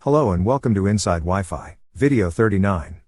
Hello and welcome to InsideWi-Fi, video 39.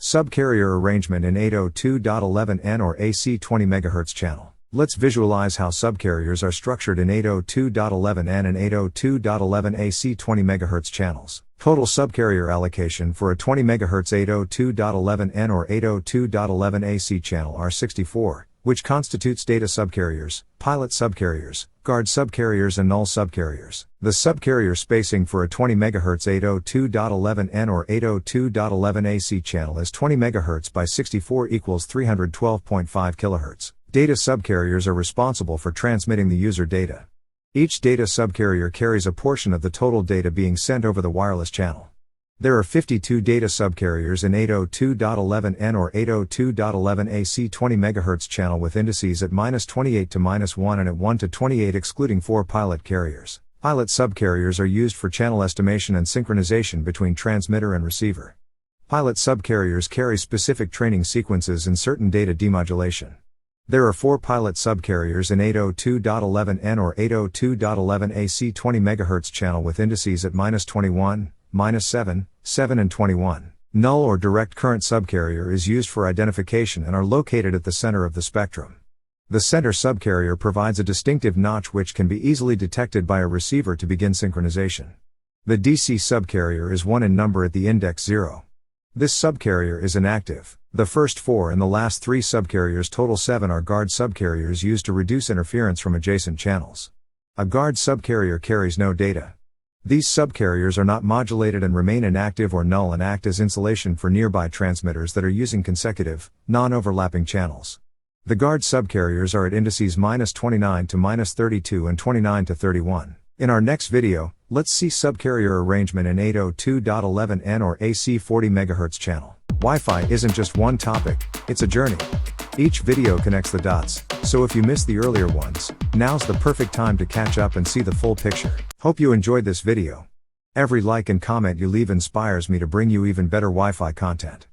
Subcarrier arrangement in 802.11n or AC 20 MHz channel. Let's visualize how subcarriers are structured in 802.11n and 802.11 AC 20 MHz channels. Total subcarrier allocation for a 20 MHz 802.11n or 802.11 AC channel are 64, which constitutes data subcarriers, pilot subcarriers, guard subcarriers and null subcarriers. The subcarrier spacing for a 20 MHz 802.11n or 802.11 AC channel is 20 MHz by 64 equals 312.5 kHz. Data subcarriers are responsible for transmitting the user data. Each data subcarrier carries a portion of the total data being sent over the wireless channel. There are 52 data subcarriers in 802.11n or 802.11 AC 20 MHz channel with indices at -28 to -1 and at 1 to 28 excluding 4 pilot carriers. Pilot subcarriers are used for channel estimation and synchronization between transmitter and receiver. Pilot subcarriers carry specific training sequences and certain data demodulation. There are 4 pilot subcarriers in 802.11n or 802.11 AC 20 MHz channel with indices at -21, -7, 7 and 21. Null or direct current subcarrier is used for identification and are located at the center of the spectrum. The center subcarrier provides a distinctive notch which can be easily detected by a receiver to begin synchronization. The DC subcarrier is 1 in number at the index 0. This subcarrier is inactive. The first 4 and the last 3 subcarriers total 7 are guard subcarriers used to reduce interference from adjacent channels. A guard subcarrier carries no data. These subcarriers are not modulated and remain inactive or null and act as insulation for nearby transmitters that are using consecutive, non-overlapping channels. The guard subcarriers are at indices -29 to -32 and 29 to 31. In our next video, let's see subcarrier arrangement in 802.11n or AC 40 MHz channel. Wi-Fi isn't just one topic, it's a journey. Each video connects the dots, so if you missed the earlier ones, now's the perfect time to catch up and see the full picture. Hope you enjoyed this video. Every like and comment you leave inspires me to bring you even better Wi-Fi content.